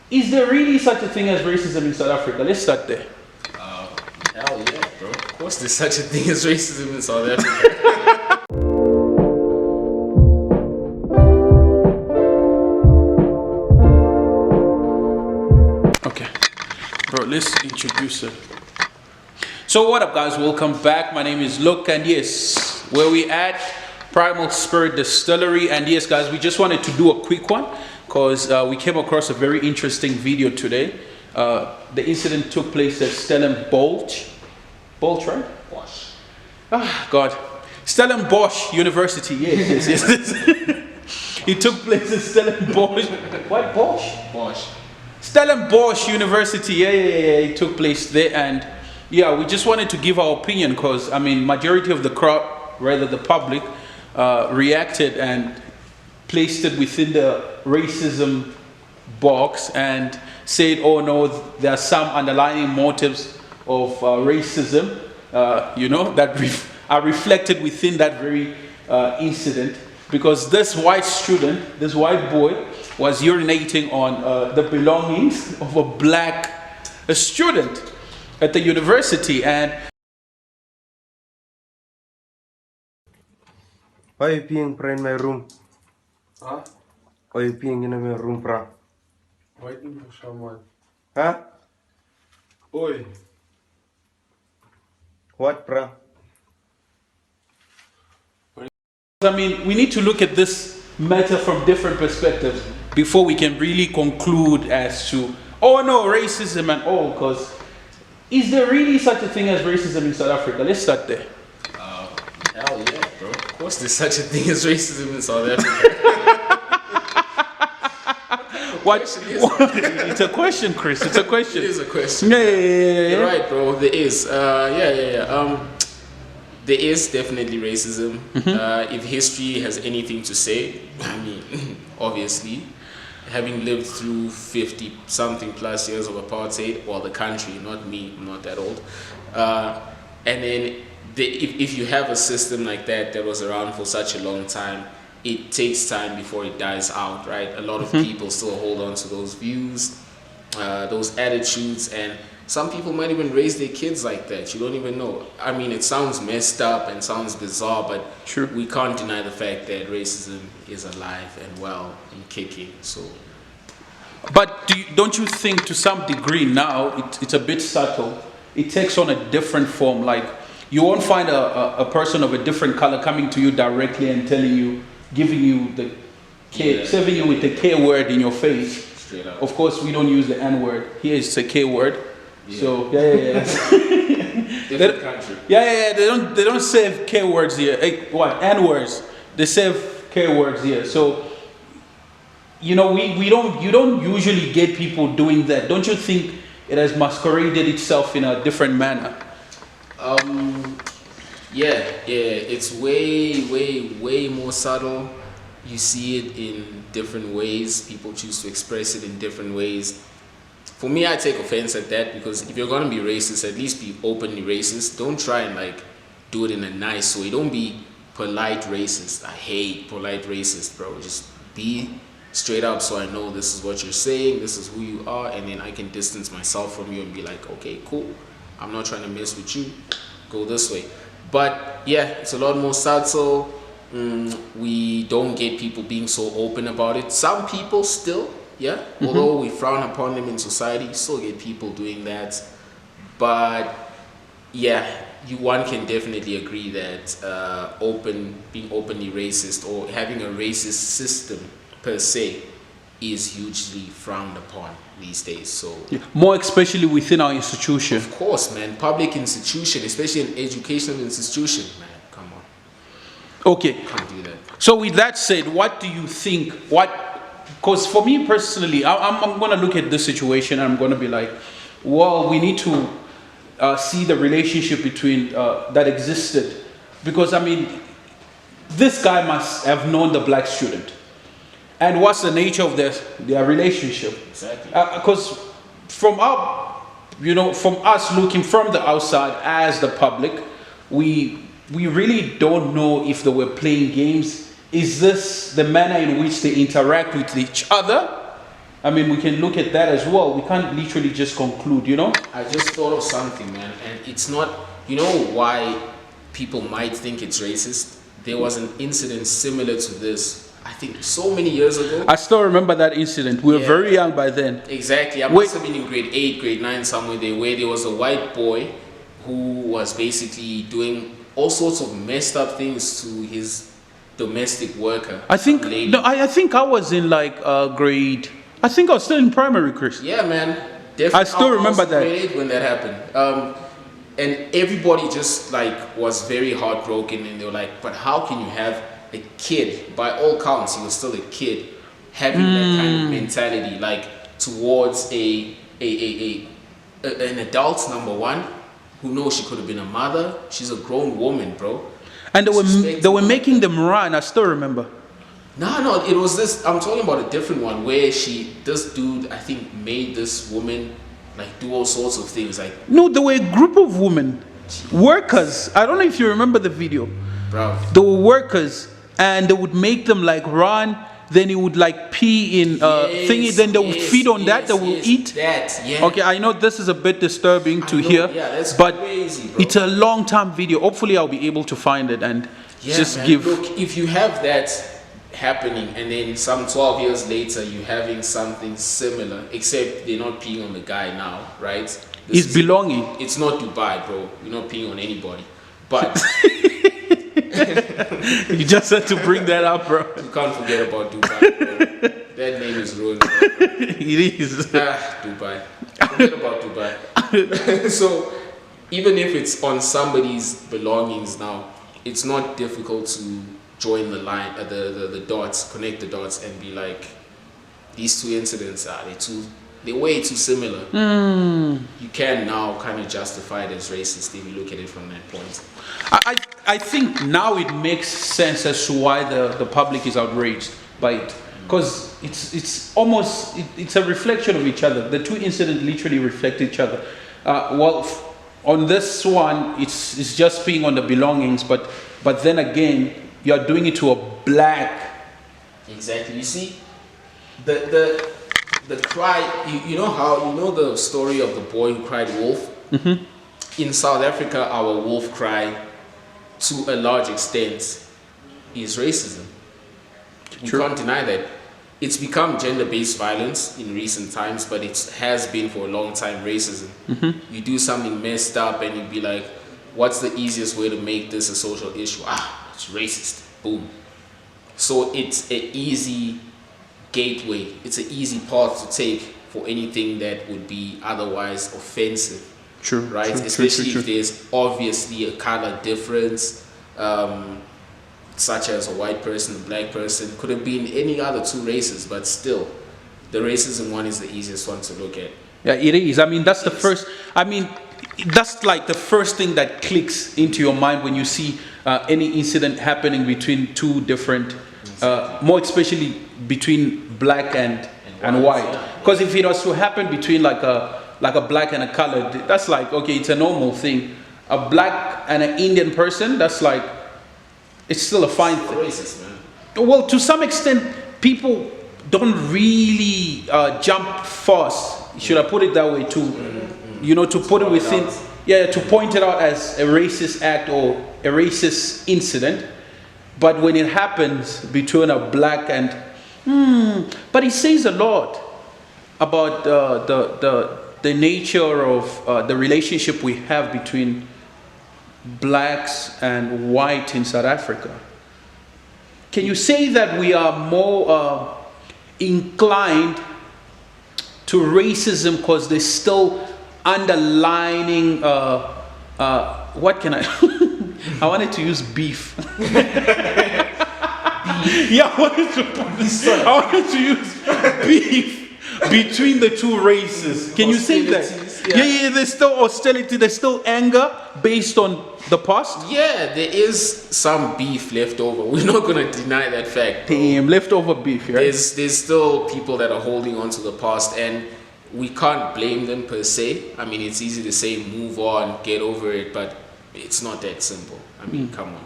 Is there really such a thing as racism in South Africa? Let's start there. Hell yeah, bro. Of course there's such a thing as racism in South Africa. Okay, bro, let's introduce it. So what up, guys? Welcome back. My name is Luke, and yes, where we at? Primal Spirit Distillery. And yes, guys, we just wanted to do a quick one because we came across a very interesting video today. The incident took place at Stellenbosch, right? Bosh. Ah, God. Stellenbosch University, yes. It took place at Stellenbosch. What, Bosch? Bosh. Stellenbosch University, yeah. It took place there, and yeah, we just wanted to give our opinion because, I mean, majority of the crowd, rather the public, reacted and placed it within the racism box and said, oh no, there are some underlying motives of racism, that are reflected within that very incident, because this white student, this white boy, was urinating on the belongings of a black student at the university. And why are you peeing in my room? Huh? Why are you peeing in my room, bra? Waiting for someone. Huh? Oi. What, bra? I mean, we need to look at this matter from different perspectives before we can really conclude as to, oh no, racism and all, because is there really such a thing as racism in South Africa? Let's start there. Hell yeah, bro. Of course there's such a thing as racism in South Africa. What? It's a question, Chris. It's a question. It is a question. Yeah. You're right, bro. There is. There is definitely racism. If history has anything to say, I mean, obviously, having lived through 50 something plus years of apartheid, well, the country, not me, I'm not that old. And then if you have a system like that was around for such a long time, it takes time before it dies out, right? A lot of people still hold on to those views, those attitudes, and some people might even raise their kids like that. You don't even know. I mean, it sounds messed up and sounds bizarre, but True. We can't deny the fact that racism is alive and well and kicking. So, But don't you think to some degree now, it's a bit subtle, it takes on a different form? Like, you won't find a person of a different color coming to you directly and telling you, giving you the K, serving you with the K word in your face. straight up. Of course, we don't use the N word. Here it's a K word. Yeah. So yeah. Different country. Yeah. They don't say K words here. What N words? They say K words here. So you don't usually get people doing that. Don't you think it has masqueraded itself in a different manner? Yeah. It's way more subtle. You see it in different ways. People choose to express it in different ways. For me, I take offense at that, because if you're gonna be racist, at least be openly racist. Don't try and do it in a nice way. Don't be polite racist. I hate polite racist, bro. Just be straight up, so I know this is what you're saying, this is who you are, and then I can distance myself from you and be like, okay, cool. I'm not trying to mess with you. Go this way. But yeah, it's a lot more subtle. We don't get people being so open about it. Some people still, although we frown upon them in society, you still get people doing that. But yeah, one can definitely agree that being openly racist or having a racist system per se is hugely frowned upon these days. So more especially within our institution. Of course, man. Public institution, especially an educational institution, man. Come on. Okay. Can't do that. So with that said, what do you think? Because for me personally, I'm going to look at this situation and I'm going to be like, well, we need to see the relationship between that existed. Because I mean, this guy must have known the black student. And what's the nature of their relationship? Exactly. Because from us looking from the outside as the public, we really don't know if they were playing games. Is this the manner in which they interact with each other? I mean, we can look at that as well. We can't literally just conclude, you know? I just thought of something, man, and it's not. You know why people might think it's racist? There was an incident similar to this, I think, so many years ago. I still remember that incident. We were Yeah. very young by then. Exactly. I must have been in grade 8, grade 9, somewhere there, where there was a white boy who was basically doing all sorts of messed up things to his domestic worker. I think lady. no, I think I was in like grade. I think I was still in primary, Chris. Yeah, man. Definitely. I still remember was that. grade 8 when that happened. And everybody just like was very heartbroken, and they were like, "But how can you have a kid? By all counts, he was still a kid, having that kind of mentality, like towards an adult, number one, who knows she could have been a mother. She's a grown woman, bro. And they were making them run. I still remember. No, it was this. I'm talking about a different one where this dude, I think, made this woman like do all sorts of things, like No, there were a group of women, workers. I don't know if you remember the video. bro. They were workers, and they would make them like run. Then he would like pee in thingy. Then they would feed on that. They would eat. That, yeah. Okay, I know this is a bit disturbing to know, hear, yeah, that's but crazy, bro. it's a long time video. Hopefully, I'll be able to find it and just man. give. Look, if you have that happening, and then some 12 years later you're having something similar, except they're not peeing on the guy now, right? His belonging. It's not Dubai, bro. You're not peeing on anybody. But You just had to bring that up, bro. you can't forget about Dubai, bro. That name is ruined, bro. It is. Dubai. Forget about Dubai. So even if it's on somebody's belongings now, it's not difficult to join the line, the dots, connect the dots, and be like, these two incidents they're way too similar. You can now kind of justify it as racist if you look at it from that point. I think now it makes sense as to why the public is outraged by it, because it's almost it's a reflection of each other. The two incidents literally reflect each other. On this one, it's just being on the belongings, but then again, you are doing it to a black. Exactly. You see, the cry. You know the story of the boy who cried wolf. Mm-hmm. In South Africa, our wolf cry, to a large extent, is racism. We True. can't deny that. It's become gender-based violence in recent times, but it has been for a long time racism. Mm-hmm. You do something messed up and you'd be like, what's the easiest way to make this a social issue? It's racist. Boom. So it's an easy gateway. It's an easy path to take for anything that would be otherwise offensive. True. Right? True, Especially true. if there's obviously a color difference, such as a white person, a black person. Could have been any other two races, but still, the racism one is the easiest one to look at. Yeah, it is. I mean, that's the first. I mean, that's like the first thing that clicks into your mind when you see any incident happening between two different, more especially between black and white. Because if it was to happen between like a black and a colored, that's like, okay, it's a normal thing. A black and an Indian person, that's like, it's still a fine thing. Racist, man. Well, to some extent, people don't really jump fast. Should I put it that way too? You know, to put it within, to point it out as a racist act or a racist incident. But when it happens between a black and, but it says a lot about the nature of the relationship we have between blacks and white in South Africa. Can you say that we are more inclined to racism because there's still underlining what can I I wanted to use beef. Yeah, I wanted to use beef between the two races. Can you say that? Yeah, there's still hostility, there's still anger based on the past. Yeah, there is some beef left over. We're not gonna deny that fact. Damn, leftover beef, right? There's still people that are holding on to the past, and we can't blame them per se. I mean, it's easy to say move on, get over it, but it's not that simple. I mean, come on.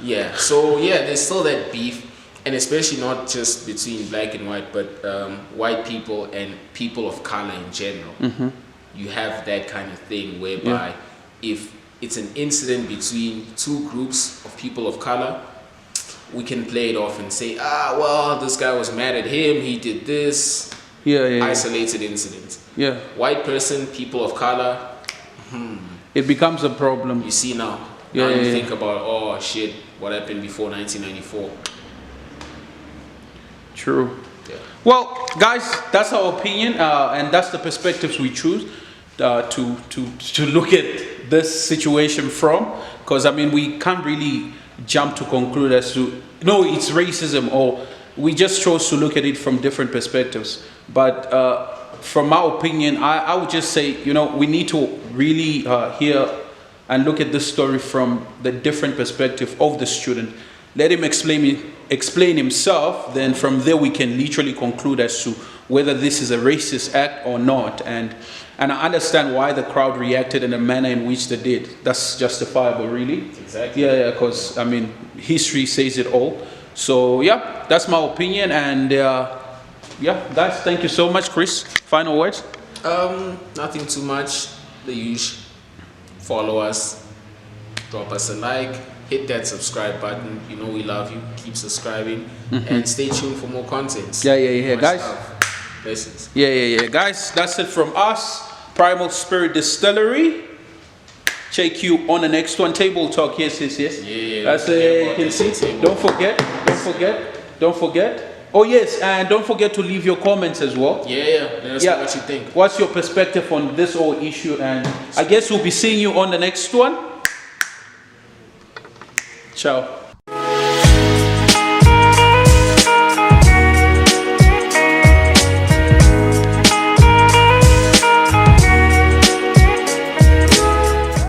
Yeah, so yeah, there's still that beef, and especially not just between black and white, but white people and people of color in general. You have that kind of thing whereby if it's an incident between two groups of people of color, we can play it off and say, well, this guy was mad at him, he did this. Isolated incident. White person, people of color, it becomes a problem. You see now. Now you think about, oh shit, what happened before 1994? True. Well, guys, that's our opinion, and that's the perspectives we choose to look at this situation from. Because I mean, we can't really jump to conclude as to no, it's racism, or we just chose to look at it from different perspectives. But from my opinion, I would just say, you know, we need to really hear and look at this story from the different perspective of the student. Let him explain himself, then from there we can literally conclude as to whether this is a racist act or not. And I understand why the crowd reacted in the manner in which they did. That's justifiable, really. Exactly. Yeah, because, I mean, history says it all. So, yeah, that's my opinion. And, yeah, guys, thank you so much. Chris, final words? Nothing too much. The usual. Follow us. Drop us a like. Hit that subscribe button. You know we love you. Keep subscribing. And stay tuned for more content. Yeah, guys. Blessings. Yeah. Guys, that's it from us. Primal Spirit Distillery. Check you on the next one. Table talk. Yes. Yeah. That's it. You can see. Don't forget. Oh yes, and don't forget to leave your comments as well. Yeah. Let us know what you think. What's your perspective on this whole issue? And I guess we'll be seeing you on the next one. Ciao.